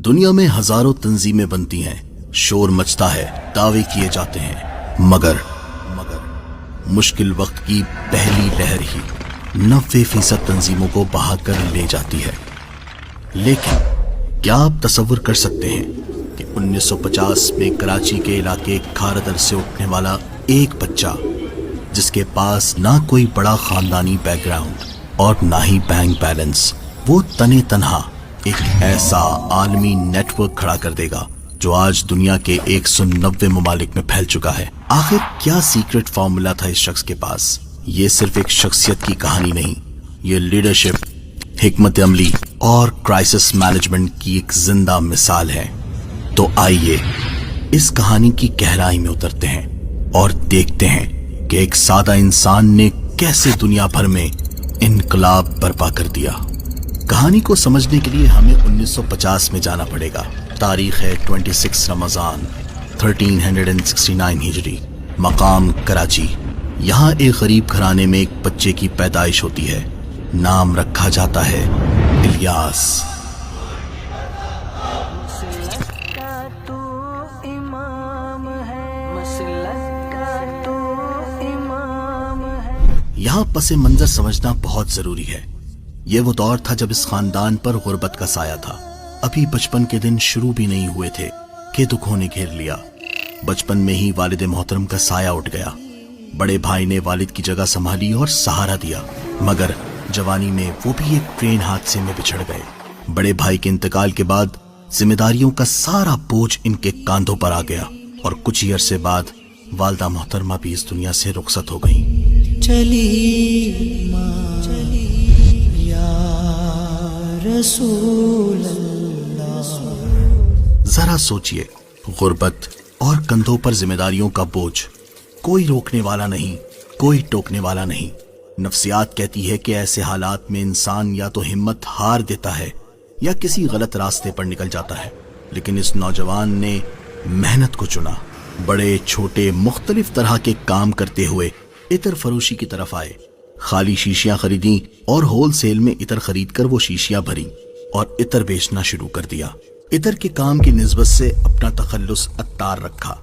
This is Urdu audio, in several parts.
دنیا میں ہزاروں تنظیمیں بنتی ہیں، شور مچتا ہے، دعوے کیے جاتے ہیں، مگر مشکل وقت کی پہلی لہر ہی 90% تنظیموں کو بہا کر لے جاتی ہے۔ لیکن کیا آپ تصور کر سکتے ہیں کہ 1950 میں کراچی کے علاقے کھارادر سے اٹھنے والا ایک بچہ، جس کے پاس نہ کوئی بڑا خاندانی بیک گراؤنڈ اور نہ ہی بینک بیلنس، وہ تنے تنہا ایک ایسا عالمی نیٹ ورک کھڑا کر دے گا جو آج دنیا کے 190 ممالک میں پھیل چکا ہے؟ آخر کیا سیکرٹ فارمولا تھا اس شخص کے پاس؟ یہ صرف ایک شخصیت کی کہانی نہیں، یہ لیڈرشپ، حکمت عملی اور کرائسس مینجمنٹ کی ایک زندہ مثال ہے۔ تو آئیے اس کہانی کی گہرائی میں اترتے ہیں اور دیکھتے ہیں کہ ایک سادہ انسان نے کیسے دنیا بھر میں انقلاب برپا کر دیا۔ کہانی کو سمجھنے کے لیے ہمیں 1950 میں جانا پڑے گا۔ تاریخ ہے 26 رمضان 1369 ہجری، مقام کراچی۔ یہاں ایک غریب گھرانے میں ایک بچے کی پیدائش ہوتی ہے، نام رکھا جاتا ہے الیاس۔ یہاں پس منظر سمجھنا بہت ضروری ہے۔ یہ وہ دور تھا جب اس خاندان پر غربت کا سایہ تھا۔ ابھی بچپن کے دن شروع بھی نہیں ہوئے تھے کہ دکھوں نے گھیر لیا۔ بچپن میں ہی والد محترم کا سایہ اٹھ گیا۔ بڑے بھائی نے والد کی جگہ سنبھالی اور سہارا دیا، مگر جوانی میں وہ بھی ایک ٹرین حادثے میں بچھڑ گئے۔ بڑے بھائی کے انتقال کے بعد ذمہ داریوں کا سارا بوجھ ان کے کاندھوں پر آ گیا اور کچھ ہی عرصے بعد والدہ محترمہ بھی اس دنیا سے رخصت ہو گئیں۔ چلی ماں چلی یا رسول اللہ۔ ذرا سوچئے، غربت اور کندھوں پر ذمہ داریوں کا بوجھ، کوئی روکنے والا نہیں، کوئی ٹوکنے والا نہیں۔ نفسیات کہتی ہے کہ ایسے حالات میں انسان یا تو ہمت ہار دیتا ہے یا کسی غلط راستے پر نکل جاتا ہے، لیکن اس نوجوان نے محنت کو چنا۔ بڑے چھوٹے مختلف طرح کے کام کرتے ہوئے عطر فروشی کی طرف آئے۔ خالی شیشیاں خریدیں اور ہول سیل میں عطر خرید کر وہ شیشیاں بھریں اور عطر بیچنا شروع کر دیا۔ عطر کے کام کی نسبت سے اپنا تخلص عطار رکھا،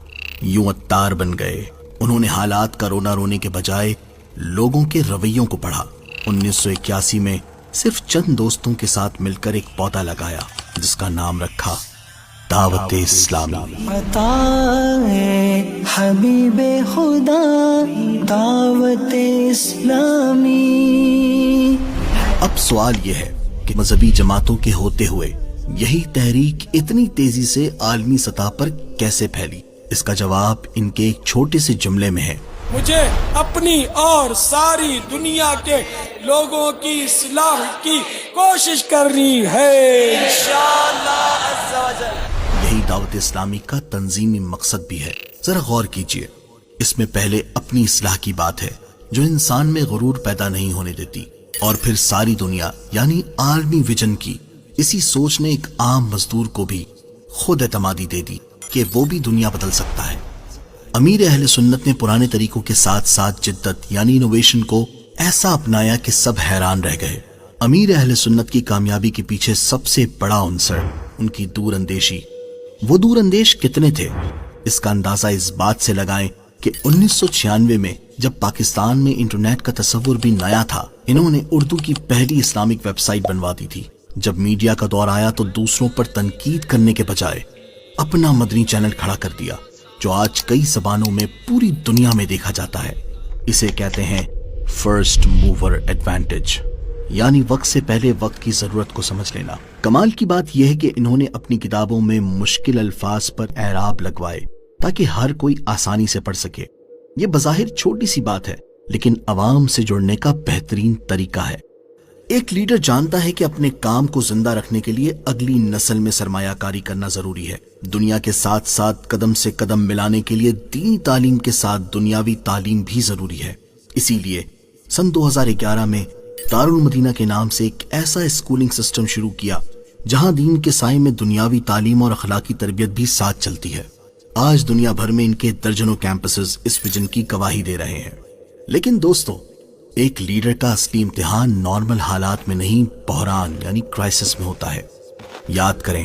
یوں عطار بن گئے۔ انہوں نے حالات کا رونا رونے کے بجائے لوگوں کے رویوں کو پڑھا۔ 1981 میں صرف چند دوستوں کے ساتھ مل کر ایک پودا لگایا جس کا نام رکھا دعوت اسلامی۔ عطا ہے حبیب خدا دعوت اسلامی۔ اب سوال یہ ہے کہ مذہبی جماعتوں کے ہوتے ہوئے یہی تحریک اتنی تیزی سے عالمی سطح پر کیسے پھیلی؟ اس کا جواب ان کے ایک چھوٹے سے جملے میں ہے: مجھے اپنی اور ساری دنیا کے لوگوں کی اصلاح کی کوشش کرنی ہے انشاءاللہ عز و جل۔ یہی دعوت اسلامی کا تنظیمی مقصد بھی ہے۔ ذرا غور کیجئے، اس میں پہلے اپنی اصلاح کی بات ہے جو انسان میں غرور پیدا نہیں ہونے دیتی، اور پھر ساری دنیا یعنی عالمی ویژن کی اسی سوچ نے ایک عام مزدور کو بھی خود اعتمادی دے دی کہ وہ بھی دنیا بدل سکتا ہے۔ امیر اہل سنت نے پرانے طریقوں کے ساتھ ساتھ جدت یعنی انوویشن کو ایسا اپنایا کہ سب حیران رہ گئے۔ امیر اہل سنت کی کامیابی کے پیچھے سب سے بڑا عنصر ان کی دور اندیشی۔ وہ دور اندیش کتنے تھے؟ اس کا اندازہ اس بات سے لگائیں کہ 1996 میں جب پاکستان میں انٹرنیٹ کا تصور بھی نیا تھا، انہوں نے اردو کی پہلی اسلامک ویب سائٹ بنوا دی تھی۔ جب میڈیا کا دور آیا تو دوسروں پر تنقید کرنے کے بجائے اپنا مدنی چینل کھڑا کر دیا جو آج کئی زبانوں میں پوری دنیا میں دیکھا جاتا ہے۔ اسے کہتے ہیں فرسٹ موور ایڈوانٹیج، یعنی وقت سے پہلے وقت کی ضرورت کو سمجھ لینا۔ کمال کی بات یہ ہے کہ انہوں نے اپنی کتابوں میں مشکل الفاظ پر اعراب لگوائے تاکہ ہر کوئی آسانی سے پڑھ سکے۔ یہ بظاہر چھوٹی سی بات ہے، لیکن عوام سے جڑنے کا بہترین طریقہ ہے۔ ایک لیڈر جانتا ہے کہ اپنے کام کو زندہ رکھنے کے لیے اگلی نسل میں سرمایہ کاری کرنا ضروری ہے۔ دنیا کے ساتھ ساتھ قدم سے قدم ملانے کے لیے دینی تعلیم کے ساتھ دنیاوی تعلیم بھی ضروری ہے۔ اسی لیے سن 2011 میں دارالمدینہ کے نام سے ایک ایسا اسکولنگ سسٹم شروع کیا جہاں دین کے سائے میں دنیاوی تعلیم اور اخلاقی تربیت بھی ساتھ چلتی ہے۔ آج دنیا بھر میں ان کے درجنوں کیمپسز اس ویژن کی گواہی دے رہے ہیں۔ لیکن دوستو، ایک لیڈر کا اصلی امتحان نارمل حالات میں نہیں، بحران یعنی کرائسس میں ہوتا ہے۔ یاد کریں،